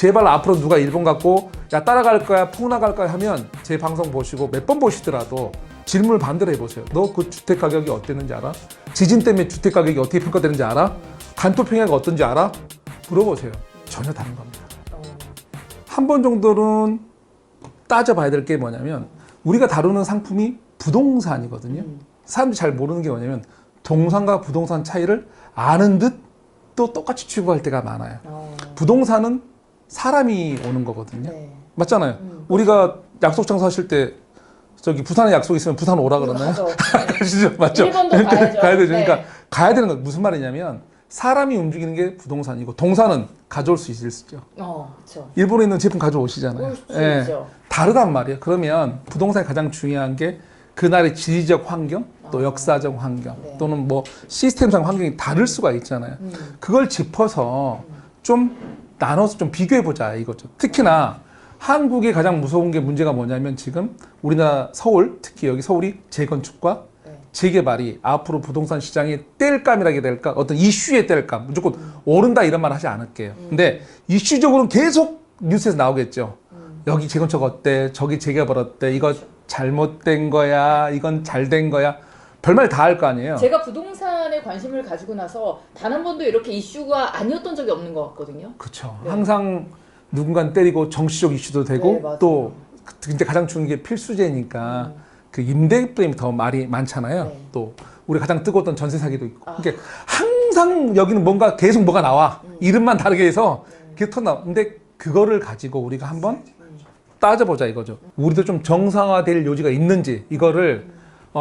제발 앞으로 누가 일본 갖고 야 따라갈 거야 푸나갈 거야 하면 제 방송 보시고 몇 번 보시더라도 질문을 반대로 해보세요. 너 그 주택 가격이 어땠는지 알아? 지진 때문에 주택 가격이 어떻게 평가되는지 알아? 간토평야가 어떤지 알아? 물어보세요. 전혀 다른 겁니다. 한 번 정도는 따져봐야 될 게 뭐냐면 우리가 다루는 상품이 부동산이거든요. 사람들이 잘 모르는 게 뭐냐면 동산과 부동산 차이를 아는 듯 또 똑같이 취급할 때가 많아요. 부동산은 사람이 오는 거거든요. 네. 맞잖아요. 우리가 약속 장사하실 때 저기 부산에 약속 있으면 부산 오라 그러나요? 아시죠? 맞죠? 일본도 가야죠. 가야 되죠. 네. 그러니까 가야 되는 거 무슨 말이냐면 사람이 움직이는 게 부동산이고 동산은 가져올 수 있죠. 그렇죠. 일본에 있는 제품 가져오시잖아요. 올 수 있죠. 다르단 말이에요. 그러면 부동산이 가장 중요한 게 그날의 지리적 환경, 또 역사적 환경, 네. 또는 뭐 시스템상 환경이 다를 수가 있잖아요. 그걸 짚어서 좀 나눠서 좀 비교해보자 이거죠. 특히나 한국의 가장 무서운 게 문제가 뭐냐면 지금 우리나라 서울, 특히 여기 서울이 재건축과 재개발이 앞으로 부동산 시장의 땔감이라게 될까? 어떤 이슈의 땔감. 무조건 오른다 이런 말 하지 않을게요. 근데 이슈적으로는 계속 뉴스에서 나오겠죠. 여기 재건축 어때? 저기 재개발 어때? 이거 잘못된 거야? 이건 잘 된 거야? 별말 다 할 거 아니에요. 제가 부동산에 관심을 가지고 나서 단 한 번도 이렇게 이슈가 아니었던 적이 없는 것 같거든요. 그렇죠. 네. 항상 누군가 때리고 정치적 이슈도 되고 네, 맞아요. 또 근데 가장 중요한 게 필수제니까 그 임대 때문에 더 말이 많잖아요. 네. 또 우리 가장 뜨거웠던 전세 사기도 있고. 그러니까 항상 여기는 뭔가 계속 뭐가 나와. 이름만 다르게 해서 계속 터나. 근데 그거를 가지고 우리가 한번 따져보자 이거죠. 우리도 좀 정상화될 요지가 있는지 이거를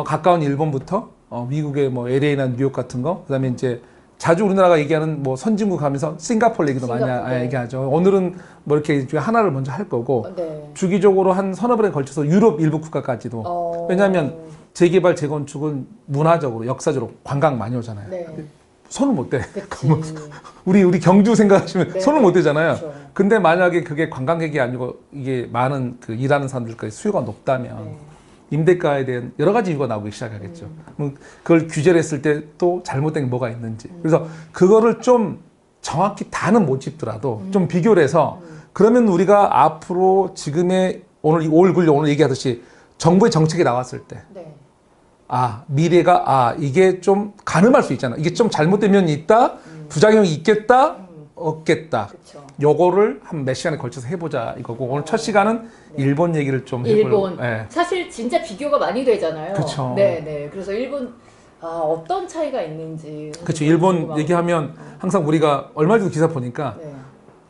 가까운 일본부터 미국의 뭐 LA나 뉴욕 같은 거, 그다음에 이제 자주 우리나라가 얘기하는 뭐 선진국 하면서 싱가포르 얘기도 많이 네. 얘기하죠. 오늘은 뭐 이렇게 하나를 먼저 할 거고 네. 주기적으로 한 서너 번에 걸쳐서 유럽 일부 국가까지도. 왜냐하면 재개발 재건축은 문화적으로 역사적으로 관광 많이 오잖아요. 네. 손을 못 대. 그치. 우리 경주 생각하시면 네. 손을 못 대잖아요. 그렇죠. 근데 만약에 그게 관광객이 아니고 이게 많은 그 일하는 사람들까지 수요가 높다면 네. 임대가에 대한 여러 가지 이유가 나오기 시작하겠죠. 그걸 규제를 했을 때 또 잘못된 게 뭐가 있는지. 그래서 그거를 좀 정확히 다는 못 짚더라도 좀 비교를 해서 그러면 우리가 앞으로 지금의 오늘 5월 9일 오늘 얘기하듯이 정부의 정책이 나왔을 때 네. 미래가 이게 좀 가늠할 수 있잖아. 이게 좀 잘못된 면이 있다. 부작용이 있겠다. 없겠다. 그쵸. 요거를 한 몇 시간에 걸쳐서 해보자 이거고 오늘 첫 시간은 일본 얘기를 좀 해볼. 일본. 예. 사실 진짜 비교가 많이 되잖아요. 그쵸. 네, 네. 그래서 일본 어떤 차이가 있는지. 그렇죠. 일본 궁금하고. 얘기하면 항상 우리가 얼마 전에 기사 보니까 네.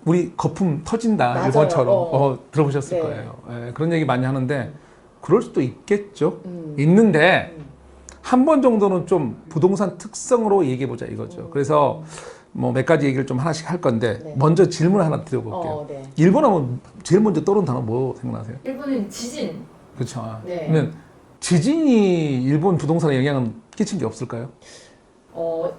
우리 거품 터진다. 맞아요. 일본처럼 들어보셨을 네. 거예요. 예, 그런 얘기 많이 하는데 그럴 수도 있겠죠. 있는데 한 번 정도는 좀 부동산 특성으로 얘기해보자 이거죠. 그래서 뭐 몇 가지 얘기를 좀 하나씩 할 건데 네. 먼저 질문 하나 드려볼게요. 네. 일본 하면 제일 먼저 떠오르는 단어 뭐 생각나세요? 일본은 지진. 그렇죠. 네. 그러면 지진이 일본 부동산에 영향은 끼친 게 없을까요?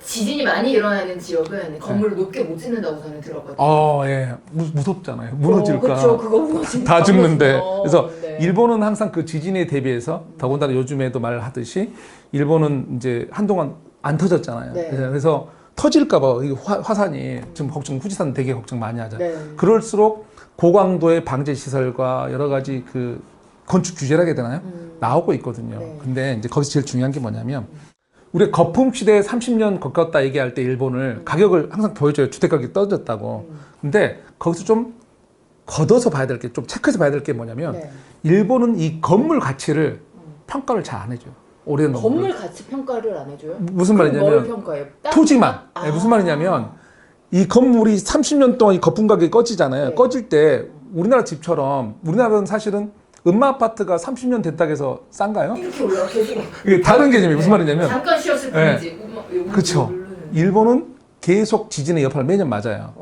지진이 많이 일어나는 지역은 건물을 높게 못 짓는다고 저는 들었거든요. 예. 무섭잖아요. 무너질까. 그렇죠. 그거 무너지면 다 죽는데. 무너지죠. 그래서 네. 일본은 항상 그 지진에 대비해서 더군다나 요즘에도 말하듯이 일본은 이제 한동안 안 터졌잖아요. 네. 그래서 터질까봐 화산이 지금 후지산 되게 걱정 많이 하잖아요. 네. 그럴수록 고강도의 방제 시설과 여러 가지 그 건축 규제라고 해야 되나요? 나오고 있거든요. 네. 근데 이제 거기서 제일 중요한 게 뭐냐면 우리가 거품 시대에 30년 겪었다 얘기할 때 일본을 가격을 항상 보여줘요. 주택 가격이 떨어졌다고. 근데 거기서 좀 걷어서 봐야 될 게 좀 체크해서 봐야 될 게 뭐냐면 네. 일본은 이 건물 가치를 평가를 잘 안 해줘요. 오래된 건물 가치 평가를 안 해줘요? 무슨 그럼 뭘 말이냐면 평가해요? 토지만. 무슨 말이냐면 이 건물이 30년 동안 이 거품 가격이 꺼지잖아요. 네. 꺼질 때 우리나라 집처럼 우리나라는 사실은 음마 아파트가 30년 됐다고 해서 싼가요? 이렇게 올라가 계속. 이게 다른 개념이 무슨 말이냐면 잠깐 쉬었을 네. 뿐이지. 그렇죠. 일본은 계속 지진의 여파를 매년 맞아요.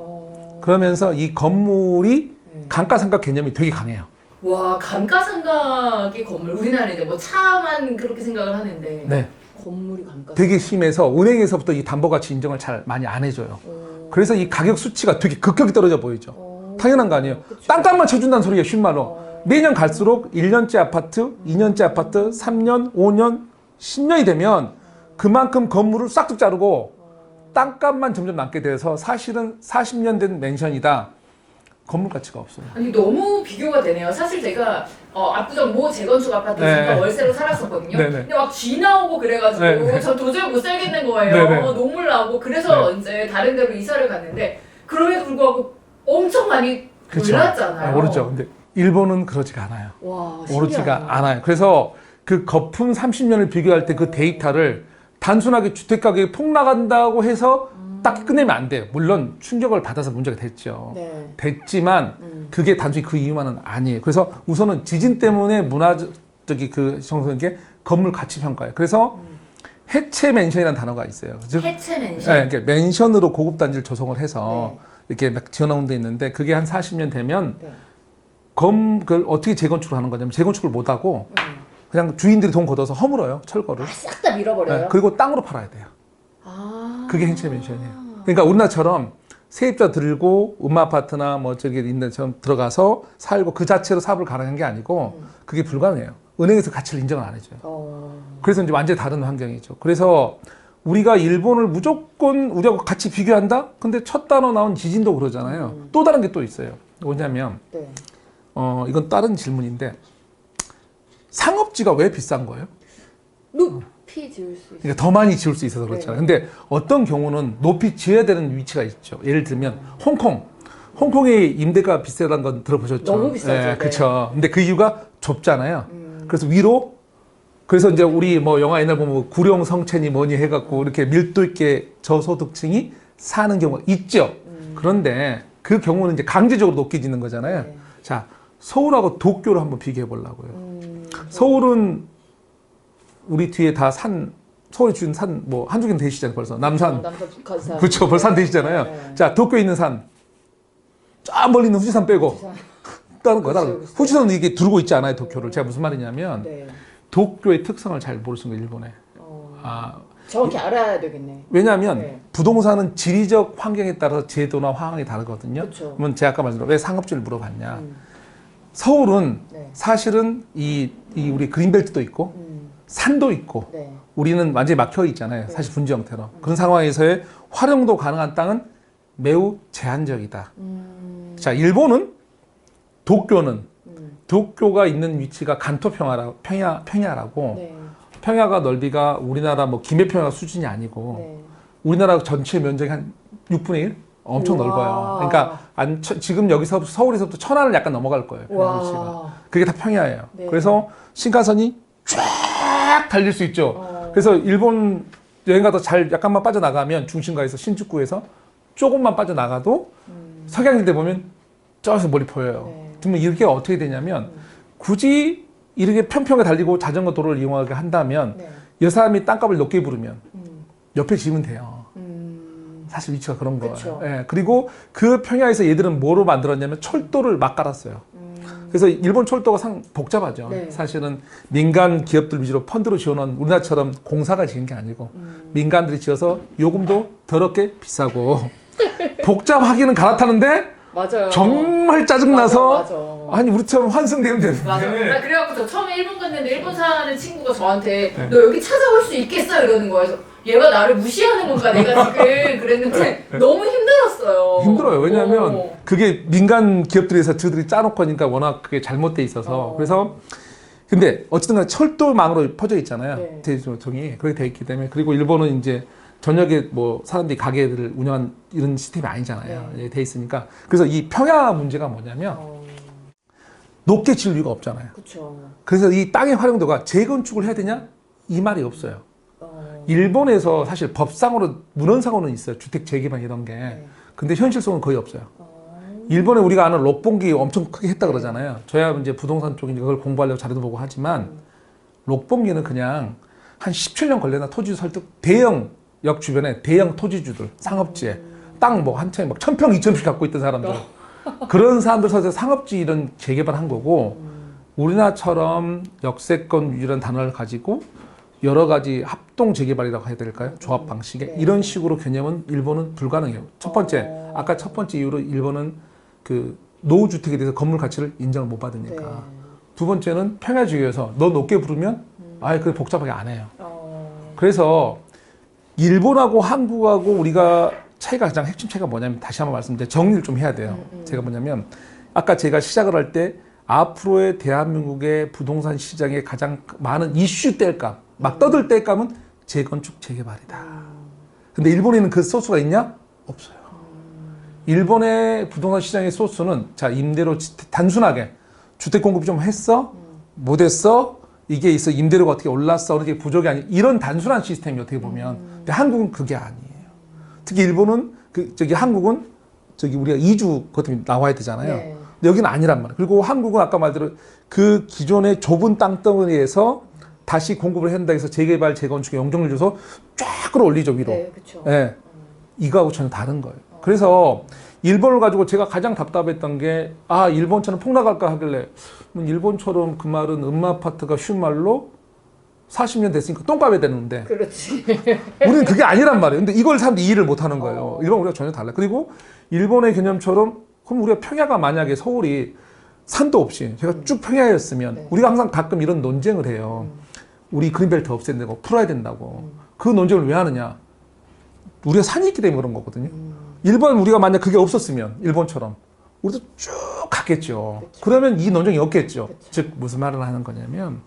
그러면서 이 건물이 감가상가 개념이 되게 강해요. 와, 감가상각의 건물. 우리나라는 뭐 차만 그렇게 생각을 하는데 네. 건물이 감가. 되게 심해서 은행에서부터 이 담보가치 인정을 잘 많이 안 해줘요. 그래서 이 가격 수치가 되게 극격이 떨어져 보이죠. 당연한 거 아니에요. 그쵸. 땅값만 쳐준다는 소리가 쉬운 말로. 매년 갈수록 1년째 아파트, 2년째 아파트, 3년, 5년, 10년이 되면 그만큼 건물을 싹둑 자르고 땅값만 점점 남게 돼서 사실은 40년 된 맨션이다. 건물 가치가 없어요. 아니 너무 비교가 되네요. 사실 제가 압구정 모 재건축 아파트에서 네. 월세로 살았었거든요. 네네. 근데 막 쥐 나오고 그래가지고 네네. 저 도저히 못 살겠는 거예요. 네네. 눈물 나고 그래서 이제 다른 데로 이사를 갔는데 그럼에도 불구하고 엄청 많이 그쵸. 올랐잖아요. 오르죠. 근데 일본은 그러지가 않아요. 와, 오르지가 신기하다. 않아요. 그래서 그 거품 30년을 비교할 때 그 데이터를 단순하게 주택 가격이 폭락한다고 해서 딱 끝내면 안 돼요. 물론 충격을 받아서 문제가 됐죠. 네. 됐지만 그게 단순히 그 이유만은 아니에요. 그래서 우선은 지진 때문에 문화적인 그 정서인 게 건물 가치 평가예요. 그래서 해체 맨션이라는 단어가 있어요. 즉, 해체 맨션. 네, 이렇게 맨션으로 고급 단지를 조성을 해서 네. 이렇게 막 지어놓은 데 있는데 그게 한 40년 되면 네. 그걸 어떻게 재건축을 하는 거냐면 재건축을 못 하고 그냥 주인들이 돈 걷어서 허물어요. 철거를. 싹 다 밀어버려요. 네, 그리고 땅으로 팔아야 돼요. 아. 그게 해체 맨션이에요. 그러니까 우리나라처럼 세입자 들고 음아파트나 뭐 저기 있는 데처럼 들어가서 살고 그 자체로 사업을 가능한 게 아니고 그게 불가능해요. 은행에서 가치를 인정을 안 해줘요. 그래서 이제 완전히 다른 환경이죠. 그래서 우리가 일본을 무조건 우리하고 같이 비교한다? 근데 첫 단어 나온 지진도 그러잖아요. 또 다른 게 또 있어요. 뭐냐면 네. 이건 다른 질문인데 상업지가 왜 비싼 거예요? 높이 지을 수 있어요. 그러니까 더 많이 지을 수 있어서 그렇잖아요. 근데 어떤 경우는 높이 지어야 되는 위치가 있죠. 예를 들면 홍콩의 임대가 비싸다는 건 들어보셨죠? 너무 비싸죠. 네, 네. 그렇죠. 근데 그 이유가 좁잖아요. 그래서 위로 그래서 이제 우리 뭐 영화 옛날 보면 뭐 구룡 성체니 뭐니 해갖고 이렇게 밀도 있게 저소득층이 사는 경우가 있죠. 그런데 그 경우는 이제 강제적으로 높게 짓는 거잖아요. 네. 자, 서울하고 도쿄를 한번 비교해 보려고요. 서울은 우리 뒤에 다 서울에 주는 산, 뭐, 한두 개는 되시잖아요, 벌써. 남산. 남산. 그렇죠. 벌써 산 되시잖아요. 네. 자, 도쿄에 있는 산. 저 멀리 있는 후지산 빼고. 다른 거, 다른 거. 그렇죠. 후지산은 이게 두르고 있지 않아요, 도쿄를. 제가 무슨 말이냐면, 네. 도쿄의 특성을 잘 모르시는 거예요, 일본에. 정확히 알아야 되겠네. 왜냐하면, 네. 부동산은 지리적 환경에 따라서 제도나 황황이 다르거든요. 그렇죠. 그러면 제가 아까 말씀드린 왜 상업지를 물어봤냐. 서울은 네. 사실은 이 우리 그린벨트도 있고, 산도 있고, 네. 우리는 완전히 막혀 있잖아요. 사실 분지 형태로. 그런 상황에서의 활용도 가능한 땅은 매우 제한적이다. 자, 일본은 도쿄가 있는 위치가 간토 평야라고 네. 평야가 넓이가 우리나라 뭐 김해평야 수준이 아니고 네. 우리나라 전체 면적이 한 6분의 1? 엄청 우와. 넓어요. 그러니까 지금 여기서 서울에서부터 천안을 약간 넘어갈 거예요. 와. 위치가. 그게 다 평야예요. 네. 그래서 신칸선이 쫙 달릴 수 있죠. 그래서 일본 여행 가다 약간만 빠져나가면 중심가에서 신주쿠에서 조금만 빠져나가도 석양지대 보면 저기서 멀리 보여요. 네. 그러면 이렇게 어떻게 되냐면 굳이 이렇게 평평하게 달리고 자전거 도로를 이용하게 한다면 네. 이 사람이 땅값을 높게 부르면 옆에 지으면 돼요. 음. 사실 위치가 그런 그쵸. 거예요. 예, 그리고 그 평야에서 얘들은 뭐로 만들었냐면 철도를 막 깔았어요. 그래서 일본 철도가 복잡하죠. 네. 사실은 민간 기업들 위주로 펀드로 지어놓은 우리나라처럼 공사가 지은 게 아니고 민간들이 지어서 요금도 더럽게 비싸고 복잡하기는 갈아타는데 맞아요. 정말 짜증나서 맞아. 아니 우리처럼 환승되면 되는데 맞아. 나 그래갖고 저 처음에 일본 갔는데 일본 사는 친구가 저한테 네. 너 여기 찾아올 수 있겠어 이러는 거예요. 그래서 얘가 나를 무시하는 건가 내가 지금 그랬는데 너무 힘들었어요. 힘들어요. 왜냐하면 어. 그게 민간 기업들에서 저들이 짜놓고 하니까 워낙 그게 잘못돼 있어서 그래서 근데 어쨌든 간에 철도망으로 퍼져 있잖아요. 네. 대조통이 그렇게 돼 있기 때문에 그리고 일본은 이제 저녁에 뭐 사람들이 가게들을 운영한 이런 시스템이 아니잖아요. 네. 돼 있으니까 그래서 이 평야 문제가 뭐냐면 높게 지을 이유가 없잖아요. 그렇죠. 그래서 이 땅의 활용도가 재건축을 해야 되냐 이 말이 없어요. 일본에서 사실 법상으로 문헌상으로는 있어요. 주택 재개발 이런 게. 근데 현실성은 거의 없어요. 일본에 우리가 아는 록봉기 엄청 크게 했다 그러잖아요. 저야 이제 부동산 쪽이니까 그걸 공부하려고 자료도 보고 하지만 록봉기는 그냥 한 17년 걸려나 토지주 설득 대형 역 주변에 대형 토지주들 상업지에 땅 뭐 한 채 막 1000평 2000평씩 갖고 있던 사람들 그런 사람들 사이에서 상업지 이런 재개발한 거고 우리나라처럼 역세권 이런 단어를 가지고 여러 가지 합동 재개발이라고 해야 될까요? 조합 방식에 이런 식으로 개념은 일본은 불가능해요. 첫 번째, 아까 첫 번째 이유로 일본은 그 노후주택에 대해서 건물 가치를 인정을 못 받으니까. 두 번째는 평야주의여서 너 높게 부르면 아예 그래 복잡하게 안 해요. 그래서 일본하고 한국하고 우리가 차이가 가장 핵심 차이가 뭐냐면 다시 한번 말씀드리면 정리를 좀 해야 돼요. 제가 뭐냐면 아까 제가 시작을 할 때 앞으로의 대한민국의 부동산 시장에 가장 많은 이슈 뗄감, 막 떠들 뗄감은 재건축, 재개발이다. 근데 일본에는 그 소스가 있냐? 없어요. 일본의 부동산 시장의 소스는 자 임대료 단순하게 주택 공급이 좀 했어? 못 했어? 이게 있어 임대료가 어떻게 올랐어? 어떻게 부족이 아니 이런 단순한 시스템이 어떻게 보면 근데 한국은 그게 아니에요. 특히 일본은 한국은 우리가 이주 같은 게 나와야 되잖아요. 네. 근데 여기는 아니란 말이에요. 그리고 한국은 아까 말대로 그 기존의 좁은 땅덩어리에서 다시 공급을 한다 해서 재개발, 재건축에 용적률 줘서 쫙 끌어올리죠, 위로. 네, 그렇죠. 네. 이거하고 전혀 다른 거예요. 그래서 일본을 가지고 제가 가장 답답했던 게 일본처럼 폭락할까 하길래 일본처럼 그 말은 음마아파트가 쉬운 말로 40년 됐으니까 똥값이 되는데 그렇지. 우리는 그게 아니란 말이에요. 근데 이걸 사람들이 이해를 못 하는 거예요. 일본 우리가 전혀 달라요. 그리고 일본의 개념처럼 그럼 우리가 평야가 만약에 서울이 산도 없이 제가 쭉 평야였으면 네. 우리가 항상 가끔 이런 논쟁을 해요. 우리 그린벨트 없애야 되고 풀어야 된다고. 그 논쟁을 왜 하느냐? 우리가 산이 있기 때문에 그런 거거든요. 일본 우리가 만약 그게 없었으면 일본처럼 우리도 쭉 갔겠죠. 그쵸. 그러면 이 논쟁이 없겠죠. 그쵸. 즉 무슨 말을 하는 거냐면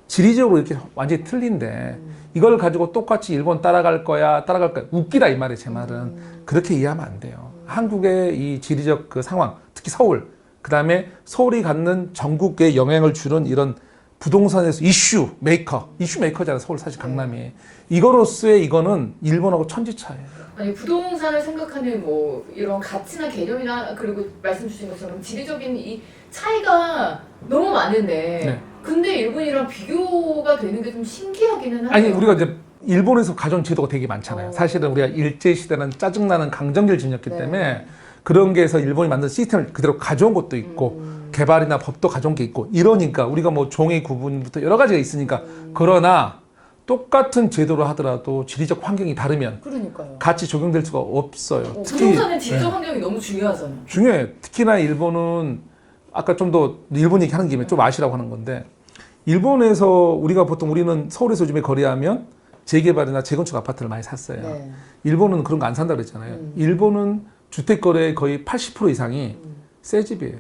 지리적으로 이렇게 완전히 틀린데 이걸 가지고 똑같이 일본 따라갈 거야 웃기다 이 말이에요. 제 말은 그렇게 이해하면 안 돼요. 한국의 이 지리적 그 상황 특히 서울 그 다음에 서울이 갖는 전국에 영향을 주는 이런 부동산에서 이슈 메이커잖아요. 서울 사실 강남이 이거로서의 이거는 일본하고 천지 차이예요. 아니 부동산을 생각하는 뭐 이런 가치나 개념이나 그리고 말씀 주신 것처럼 지리적인 이 차이가 너무 많은데 네. 근데 일본이랑 비교가 되는 게 좀 신기하기는 하네요. 아니 우리가 이제 일본에서 가져온 제도가 되게 많잖아요. 사실은 우리가 일제시대는 짜증나는 강점기를 지녔기 네. 때문에 그런 게 해서 일본이 만든 시스템을 그대로 가져온 것도 있고 개발이나 법도 가져온 게 있고 이러니까 우리가 뭐 종의 구분부터 여러 가지가 있으니까 그러나 똑같은 제도로 하더라도 지리적 환경이 다르면 그러니까요. 같이 적용될 수가 없어요. 부동산은 지리적 환경이 너무 중요하잖아요. 중요해. 특히나 일본은 아까 좀 더 일본 얘기하는 김에 좀 아시라고 하는 건데 일본에서 우리가 보통 우리는 서울에서 요즘에 거래하면 재개발이나 재건축 아파트를 많이 샀어요. 네. 일본은 그런 거 안 산다 그랬잖아요. 일본은 주택 거래의 거의 80% 이상이 새 집이에요.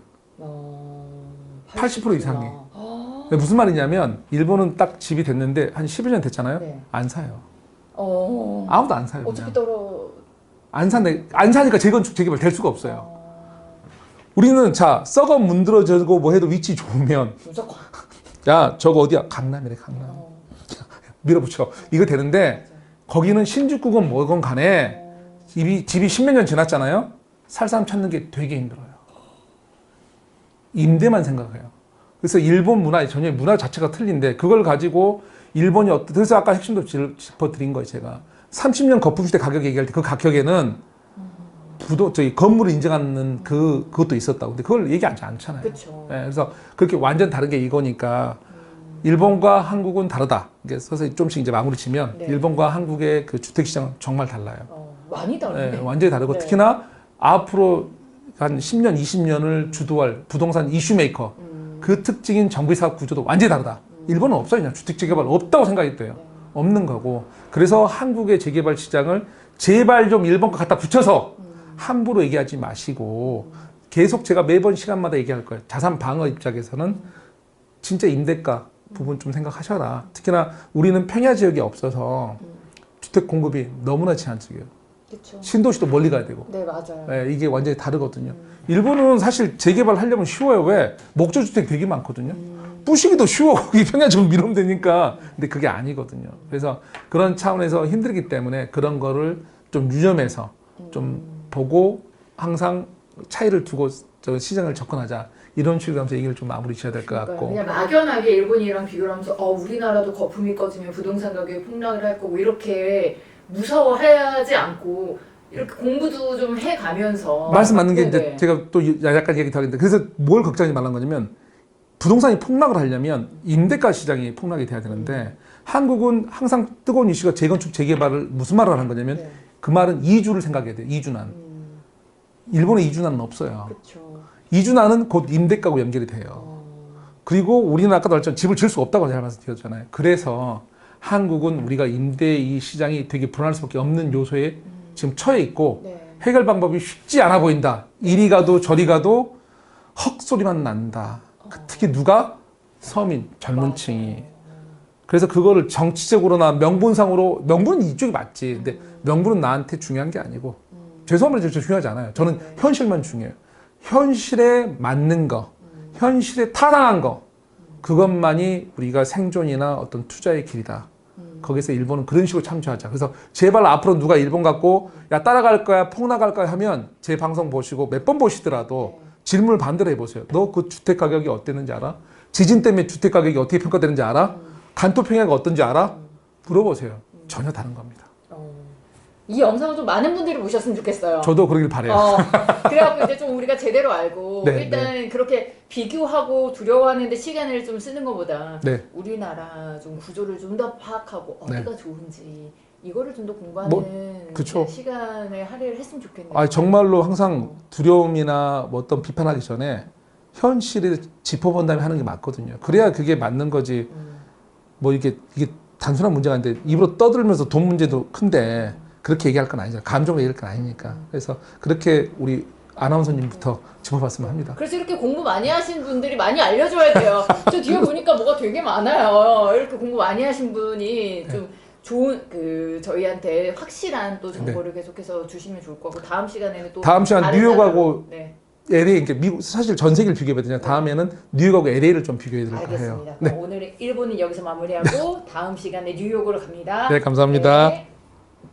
80% 이상이. 무슨 말이냐면 일본은 딱 집이 됐는데 한 10여 년 됐잖아요. 네. 안 사요. 아무도 안 사요. 어차피 그냥. 안 사니까 재건축 재개발 될 수가 없어요. 우리는 자 썩어 문드러져고 뭐 해도 위치 좋으면 무조건. 야 저거 어디야? 강남이래 강남. 밀어붙여. 이거 되는데 거기는 신주쿠건 뭐건 간에 집이 10몇 년 지났잖아요. 살 사람 찾는 게 되게 힘들어요. 임대만 생각해요. 그래서 일본 문화 전혀 문화 자체가 틀린데 그걸 가지고 일본이 그래서 아까 핵심도 짚어드린 거예요. 제가 30년 거품시대 가격 얘기할 때 그 가격에는 건물을 인정하는 그것도 있었다고. 근데 그걸 얘기하지 않잖아요. 그렇죠. 네, 그래서 그렇게 완전 다른 게 이거니까 일본과 한국은 다르다. 이게 서서히 좀씩 이제 마무리 치면 네. 일본과 한국의 그 주택 시장은 정말 달라요. 많이 다르네. 네, 완전히 다르고 네. 특히나 앞으로 한 10년, 20년을 주도할 부동산 이슈 메이커 그 특징인 정비사업 구조도 완전히 다르다. 일본은 없어요. 그냥 주택 재개발 없다고 생각이 돼요. 없는 거고. 그래서 한국의 재개발 시장을 제발 좀 일본과 갖다 붙여서 함부로 얘기하지 마시고 계속 제가 매번 시간마다 얘기할 거예요. 자산 방어 입장에서는 진짜 임대가 부분 좀 생각하셔라. 특히나 우리는 평야 지역이 없어서 주택 공급이 너무나 제한적이에요. 그렇죠. 신도시도 멀리 가야 되고. 네, 맞아요. 네, 이게 완전히 다르거든요. 일본은 사실 재개발 하려면 쉬워요. 왜? 목조주택 되게 많거든요. 부시기도 쉬워. 거기 평야 좀 밀으면 되니까. 근데 그게 아니거든요. 그래서 그런 차원에서 힘들기 때문에 그런 거를 좀 유념해서 좀 보고 항상 차이를 두고 저 시장을 접근하자. 이런 식으로 하면서 얘기를 좀 마무리 지어야 될 것 같고. 그냥 막연하게 일본이랑 비교를 하면서 우리나라도 거품이 꺼지면 부동산 가격이 폭락을 할 거고 이렇게 무서워하지 않고 이렇게 공부도 좀 해가면서 말씀 맞는 게 네네. 이제 제가 또 약간 얘기 더 하겠는데 그래서 뭘 걱정하지 말라는 거냐면 부동산이 폭락을 하려면 임대가 시장이 폭락이 돼야 되는데 한국은 항상 뜨거운 이슈가 재건축 재개발을 무슨 말을 하는 거냐면 네. 그 말은 이주를 생각해야 돼요. 이주난. 일본에 이주난은 없어요. 그렇죠. 이주난은 곧 임대가하고 연결이 돼요. 그리고 우리는 아까도 말했지만 집을 지을 수 없다고 제가 말씀드렸잖아요. 그래서 한국은 우리가 임대 이 시장이 되게 불안할 수밖에 없는 요소에 지금 처해 있고 네. 해결 방법이 쉽지 않아 보인다. 이리 가도 저리 가도 헉 소리만 난다. 특히 누가? 서민, 젊은 층이. 그래서 그거를 정치적으로나 명분상으로, 명분은 이쪽이 맞지. 근데 명분은 나한테 중요한 게 아니고, 죄송하면 진짜 중요하지 않아요. 저는 네. 현실만 중요해요. 현실에 맞는 거, 현실에 타당한 거, 그것만이 우리가 생존이나 어떤 투자의 길이다. 거기서 일본은 그런 식으로 참조하자. 그래서 제발 앞으로 누가 일본 갖고 야 따라갈 거야, 폭락할 거야 하면 제 방송 보시고 몇 번 보시더라도 질문을 반대로 해보세요. 너 그 주택 가격이 어땠는지 알아? 지진 때문에 주택 가격이 어떻게 평가되는지 알아? 간토 평야가 어떤지 알아? 물어보세요. 전혀 다른 겁니다. 이 영상을 좀 많은 분들이 보셨으면 좋겠어요. 저도 그러길 바래요. 그래갖고 이제 좀 우리가 제대로 알고 네, 일단 그렇게 비교하고 두려워하는데 시간을 좀 쓰는 것보다 네. 우리나라 좀 구조를 좀 더 파악하고 어디가 네. 좋은지 이거를 좀 더 공부하는 그쵸. 시간을 할애를 했으면 좋겠네요. 아 정말로 항상 두려움이나 뭐 어떤 비판하기 전에 현실을 짚어본 다음에 하는 게 맞거든요. 그래야 그게 맞는 거지. 뭐 이게 단순한 문제가 아닌데 입으로 떠들면서 돈 문제도 큰데 그렇게 얘기할 건 아니잖아요. 감정으로 얘기할 건 아니니까. 그래서 그렇게 우리 아나운서님부터 짚어봤으면 합니다. 그래서 이렇게 공부 많이 하신 분들이 많이 알려줘야 돼요. 저 뒤에 보니까 뭐가 되게 많아요. 이렇게 공부 많이 하신 분이 좀 좋은 저희한테 확실한 또 정보를 계속해서 주시면 좋을 거고 다음 시간에는 또 다음 시간 다른 뉴욕하고 네. LA, 그러니까 미국 사실 전 세계를 비교해보거든요. 다음에는 뉴욕하고 LA를 좀 비교해드릴까 해요. 알겠습니다. 네. 오늘의 일본은 여기서 마무리하고 다음 시간에 뉴욕으로 갑니다. 네, 감사합니다. 네.